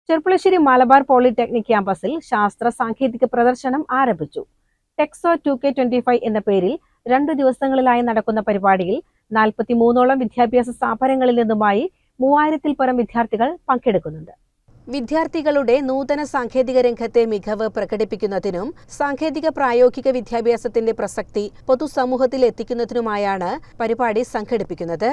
Cherpulassery Malabar polytechnic ക്യാമ്പസിൽ ശാസ്ത്ര സാങ്കേതിക പ്രദർശനം ആരംഭിച്ചു. ടെക്സോ 2K25 എന്ന പേരിൽ 2 ദിവസങ്ങളിലായി നടക്കുന്ന പരിപാടിയിൽ 43ഓളം വിദ്യാഭ്യാസ സ്ഥാപനങ്ങളിൽ നിന്നുമായി 3000-ൽ പരം വിദ്യാർത്ഥികൾ പങ്കെടുക്കുന്നുണ്ട്. വിദ്യാർത്ഥികളുടെ നൂതന സാങ്കേതിക രംഗത്തെ മികവ് പ്രകടിപ്പിക്കുന്നതിനും സാങ്കേതിക പ്രായോഗിക വിദ്യാഭ്യാസത്തിന്റെ പ്രസക്തി പൊതുസമൂഹത്തിൽ എത്തിക്കുന്നതിനുമായാണ് പരിപാടി സംഘടിപ്പിക്കുന്നത്.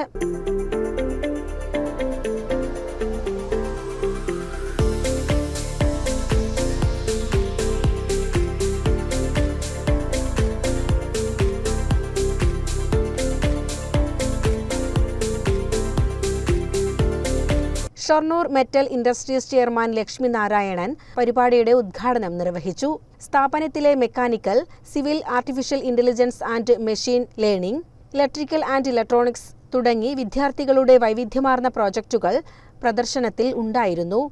Shoranur metal industries chairman Lakshmi Narayanan പരിപാടിയുടെ ഉദ്ഘാടനം നിർവഹിച്ചു. സ്ഥാപനത്തിലെ mechanical, civil, artificial intelligence and machine learning, electrical and electronics തുടങ്ങി വിദ്യാർത്ഥികളുടെ വൈവിധ്യമാർന്ന പ്രോജക്റ്റുകൾ പ്രദർശനത്തിൽ ഉണ്ടായിരുന്നു.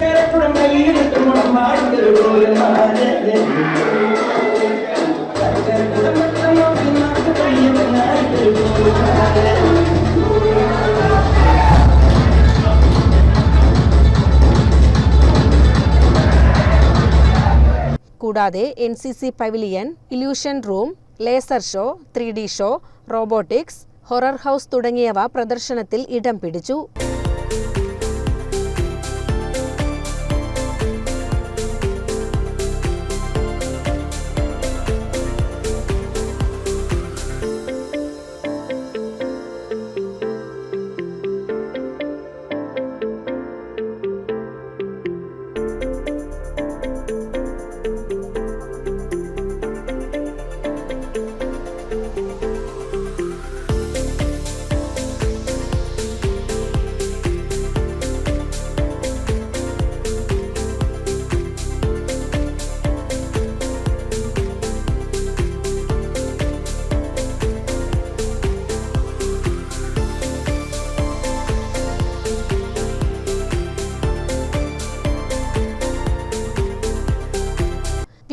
കൂടാതെ NCC pavilion, illusion room, laser show, 3D show, robotics, horror house തുടങ്ങിയവ പ്രദർശനത്തിൽ ഇടം പിടിച്ചു.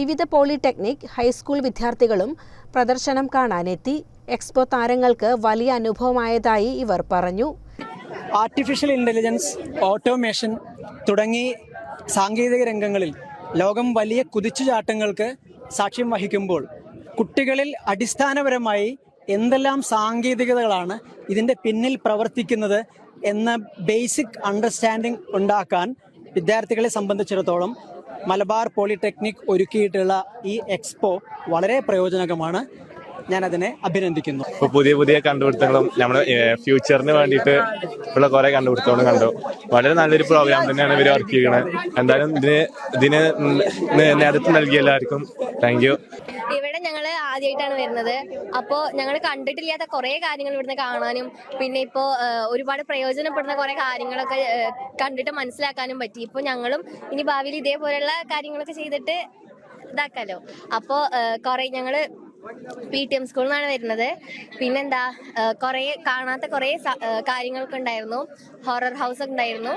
വിവിധ പോളിടെക്നിക്, ഹൈസ്കൂൾ വിദ്യാർത്ഥികളും പ്രദർശനം കാണാനെത്തി. എക്സ്പോ താരങ്ങൾക്ക് വലിയ അനുഭവമായതായി ഇവർ പറഞ്ഞു. ആർട്ടിഫിഷ്യൽ ഇന്റലിജൻസ്, ഓട്ടോമേഷൻ തുടങ്ങി സാങ്കേതിക രംഗങ്ങളിൽ ലോകം വലിയ കുതിച്ചുചാട്ടങ്ങൾക്ക് സാക്ഷ്യം വഹിക്കുമ്പോൾ കുട്ടികളിൽ അടിസ്ഥാനപരമായി എന്തെല്ലാം സാങ്കേതികതകളാണ് ഇതിൻ്റെ പിന്നിൽ പ്രവർത്തിക്കുന്നത് എന്ന ബേസിക് അണ്ടർസ്റ്റാൻഡിംഗ് ഉണ്ടാക്കാൻ വിദ്യാർത്ഥികളെ സംബന്ധിച്ചിടത്തോളം മലബാർ പോളിടെക്നിക് ഒരുക്കിയിട്ടുള്ള ഈ എക്സ്പോ വളരെ പ്രയോജനകരമാണ്. ഞാനതിനെ അഭിനന്ദിക്കുന്നു. ഇപ്പോൾ പുതിയ പുതിയ കണ്ടുപിടുത്തങ്ങളും നമ്മുടെ ഫ്യൂച്ചറിന് വേണ്ടിയിട്ട് ഉള്ള കുറെ കണ്ടുപിടുത്തങ്ങളും കണ്ടു. വളരെ നല്ലൊരു പ്രോഗ്രാം തന്നെയാണ് ഇവർ വർക്ക് ചെയ്യുന്നത്. എന്തായാലും ഇതിന് നേതൃത്വം നൽകിയ എല്ലാവർക്കും താങ്ക് യു. ഇവിടെ ഞങ്ങൾ ആദ്യമായിട്ടാണ് വരുന്നത്. അപ്പോൾ ഞങ്ങൾ കണ്ടിട്ടില്ലാത്ത കുറേ കാര്യങ്ങൾ ഇവിടുന്ന് കാണാനും പിന്നെ ഇപ്പോൾ ഒരുപാട് പ്രയോജനപ്പെടുന്ന കുറേ കാര്യങ്ങളൊക്കെ കണ്ടിട്ട് മനസ്സിലാക്കാനും പറ്റി. ഇപ്പോൾ ഞങ്ങളും ഇനി ഭാവിയിൽ ഇതേപോലെയുള്ള കാര്യങ്ങളൊക്കെ ചെയ്തിട്ട് ഇതാക്കാലോ. അപ്പോൾ കുറേ ഞങ്ങൾ PTM സ്കൂളിൽ നിന്നാണ് വരുന്നത്. പിന്നെന്താ, കുറേ കാണാത്ത കുറേ കാര്യങ്ങളൊക്കെ ഉണ്ടായിരുന്നു. ഹൊറർ ഹൗസ് ഒക്കെ ഉണ്ടായിരുന്നു.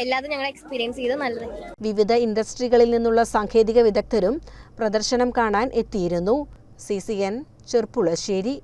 എല്ലാതും ഞങ്ങൾ എക്സ്പീരിയൻസ് ചെയ്ത് നല്ലത്. വിവിധ ഇൻഡസ്ട്രികളിൽ നിന്നുള്ള സാങ്കേതിക വിദഗ്ധരും പ്രദർശനം കാണാൻ എത്തിയിരുന്നു. CCN ചെർപ്പുളശ്ശേരി.